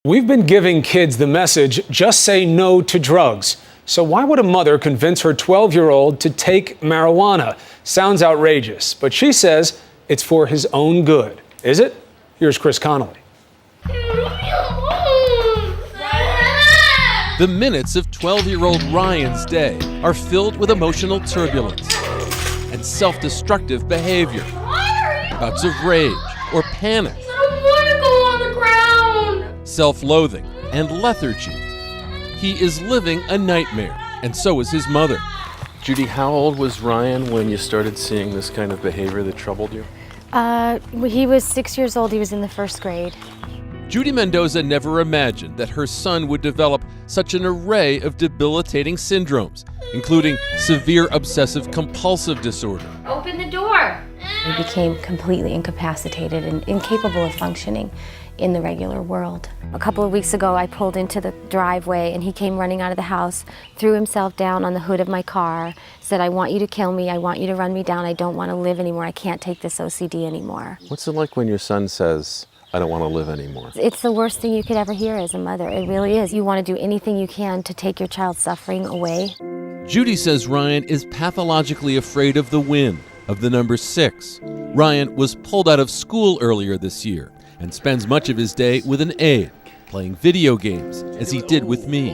We've been giving kids the message, just say no to drugs. So why would a mother convince her 12-year-old to take marijuana? Sounds outrageous, but she says it's for his own good. Is it? Here's Chris Connolly. The minutes of 12-year-old Ryan's day are filled with emotional turbulence and self-destructive behavior, bouts of rage or panic, self-loathing and lethargy. He is living a nightmare, and so is his mother. Judy, how old was Ryan when you started seeing this kind of behavior that troubled you? He was 6 years old. He was in the first grade. Judy Mendoza never imagined that her son would develop such an array of debilitating syndromes, including severe obsessive-compulsive disorder. Open the door. He became completely incapacitated and incapable of functioning in the regular world. A couple of weeks ago, I pulled into the driveway and he came running out of the house, threw himself down on the hood of my car, said, "I want you to kill me, I want you to run me down, I don't want to live anymore, I can't take this OCD anymore." What's it like when your son says, "I don't want to live anymore"? It's the worst thing you could ever hear as a mother. It really is. You want to do anything you can to take your child's suffering away. Judy says Ryan is pathologically afraid of the wind, of the number 6. Ryan was pulled out of school earlier this year and spends much of his day with an aide, playing video games, as he did with me.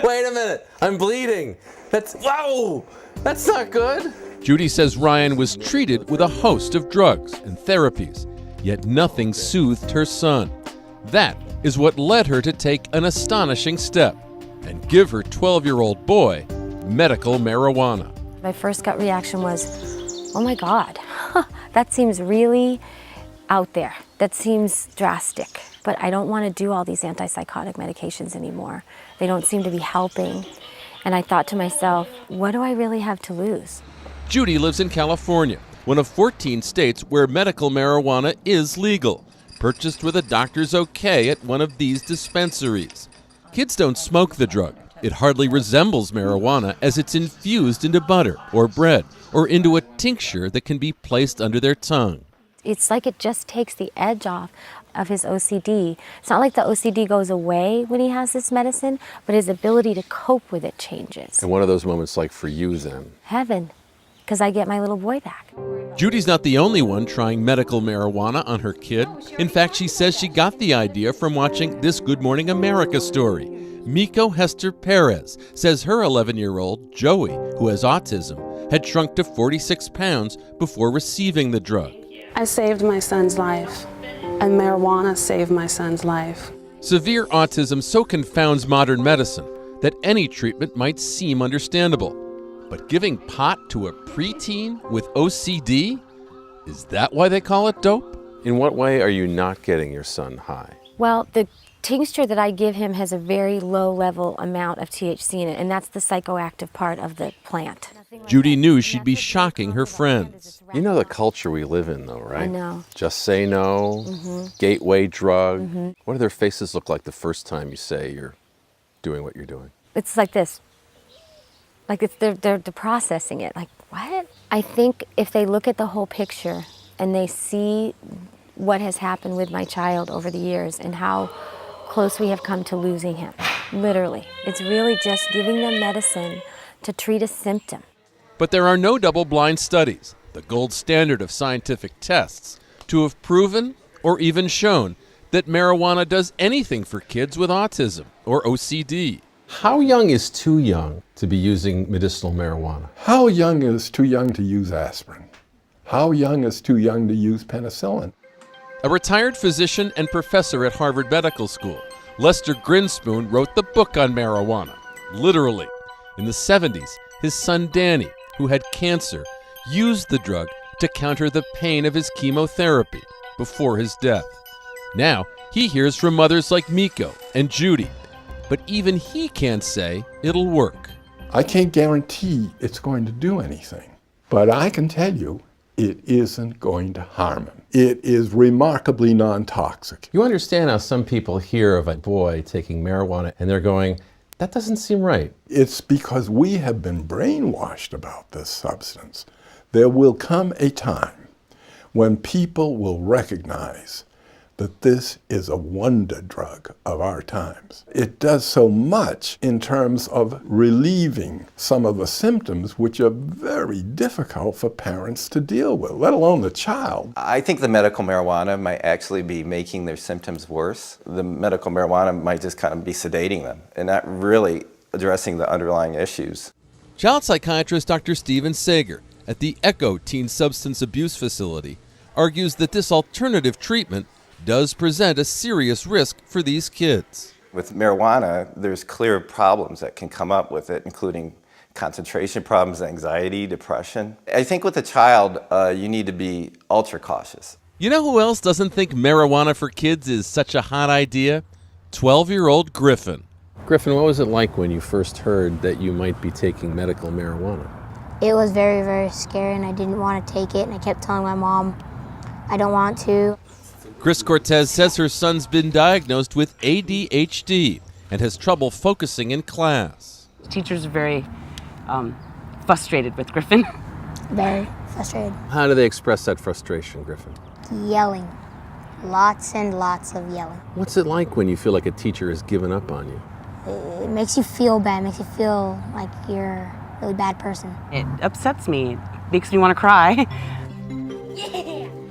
Wait a minute, I'm bleeding. Whoa, that's not good. Judy says Ryan was treated with a host of drugs and therapies, yet nothing soothed her son. That is what led her to take an astonishing step and give her 12-year-old boy medical marijuana. My first gut reaction was, oh my God, that seems really out there. That seems drastic. But I don't want to do all these antipsychotic medications anymore. They don't seem to be helping. And I thought to myself, what do I really have to lose? Judy lives in California, one of 14 states where medical marijuana is legal, purchased with a doctor's okay at one of these dispensaries. Kids don't smoke the drug. It hardly resembles marijuana as it's infused into butter or bread or into a tincture that can be placed under their tongue. It's like it just takes the edge off of his OCD. It's not like the OCD goes away when he has this medicine, but his ability to cope with it changes. And what are those moments like for you then? Heaven, because I get my little boy back. Judy's not the only one trying medical marijuana on her kid. In fact, she says she got the idea from watching This Good Morning America story. Miko Hester Perez says her 11-year-old, Joey, who has autism, had shrunk to 46 pounds before receiving the drug. I saved my son's life, and marijuana saved my son's life. Severe autism so confounds modern medicine that any treatment might seem understandable. But giving pot to a preteen with OCD? Is that why they call it dope? In what way are you not getting your son high? Well, the tincture that I give him has a very low level amount of THC in it, and that's the psychoactive part of the plant. Judy knew she'd be shocking her friends. You know the culture we live in though, right? I know. Just say no, gateway drug. What do their faces look like the first time you say you're doing what you're doing? It's like this. Like they're processing it. Like, what? I think if they look at the whole picture and they see what has happened with my child over the years and how close we have come to losing him, literally. It's really just giving them medicine to treat a symptom. But there are no double-blind studies, the gold standard of scientific tests, to have proven or even shown that marijuana does anything for kids with autism or OCD. How young is too young to be using medicinal marijuana? How young is too young to use aspirin? How young is too young to use penicillin? A retired physician and professor at Harvard Medical School, Lester Grinspoon, wrote the book on marijuana, literally. In the 70s, his son Danny, who had cancer, used the drug to counter the pain of his chemotherapy before his death. Now, he hears from mothers like Miko and Judy, but even he can't say it'll work. I can't guarantee it's going to do anything, but I can tell you it isn't going to harm him. It is remarkably non-toxic. You understand how some people hear of a boy taking marijuana and they're going, that doesn't seem right. It's because we have been brainwashed about this substance. There will come a time when people will recognize that this is a wonder drug of our times. It does so much in terms of relieving some of the symptoms which are very difficult for parents to deal with, let alone the child. I think the medical marijuana might actually be making their symptoms worse. The medical marijuana might just kind of be sedating them and not really addressing the underlying issues. Child psychiatrist Dr. Steven Sager at the ECHO Teen Substance Abuse Facility argues that this alternative treatment does present a serious risk for these kids. With marijuana, there's clear problems that can come up with it, including concentration problems, anxiety, depression. I think with a child, you need to be ultra cautious. You know who else doesn't think marijuana for kids is such a hot idea? 12-year-old Griffin. Griffin, what was it like when you first heard that you might be taking medical marijuana? It was very, very scary, and I didn't want to take it, and I kept telling my mom I don't want to. Chris Cortez says her son's been diagnosed with ADHD and has trouble focusing in class. Teachers are very frustrated with Griffin. Very frustrated. How do they express that frustration, Griffin? Yelling. Lots and lots of yelling. What's it like when you feel like a teacher has given up on you? It makes you feel bad. It makes you feel like you're a really bad person. It upsets me. It makes me want to cry.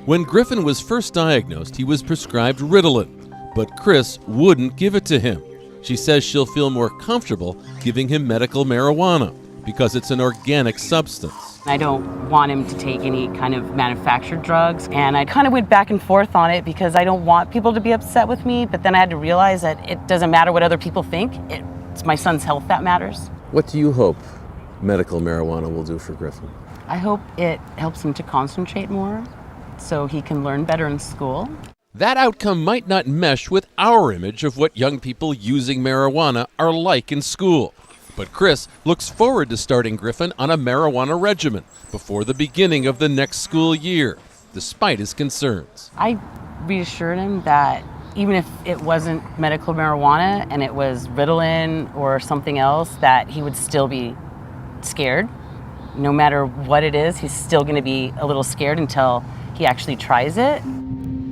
When Griffin was first diagnosed, he was prescribed Ritalin, but Chris wouldn't give it to him. She says she'll feel more comfortable giving him medical marijuana because it's an organic substance. I don't want him to take any kind of manufactured drugs, and I kind of went back and forth on it because I don't want people to be upset with me, but then I had to realize that it doesn't matter what other people think. It's my son's health that matters. What do you hope medical marijuana will do for Griffin? I hope it helps him to concentrate more so he can learn better in school. That outcome might not mesh with our image of what young people using marijuana are like in school. But Chris looks forward to starting Griffin on a marijuana regimen before the beginning of the next school year, despite his concerns. I reassured him that even if it wasn't medical marijuana and it was Ritalin or something else, that he would still be scared. No matter what it is, he's still going to be a little scared until he actually tries it.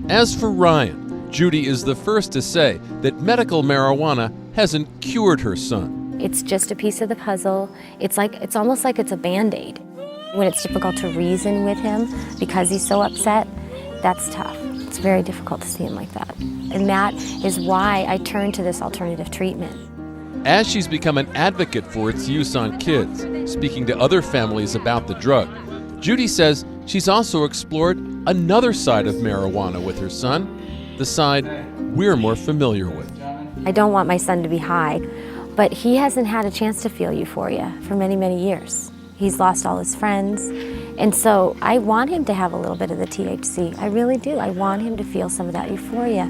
As for Ryan, Judy is the first to say that medical marijuana hasn't cured her son. It's just a piece of the puzzle. It's almost like it's a Band-Aid. When it's difficult to reason with him because he's so upset, that's tough. It's very difficult to see him like that. And that is why I turned to this alternative treatment. As she's become an advocate for its use on kids, speaking to other families about the drug, Judy says she's also explored another side of marijuana with her son, the side we're more familiar with. I don't want my son to be high, but he hasn't had a chance to feel euphoria for many, many years. He's lost all his friends, and so I want him to have a little bit of the THC. I really do. I want him to feel some of that euphoria.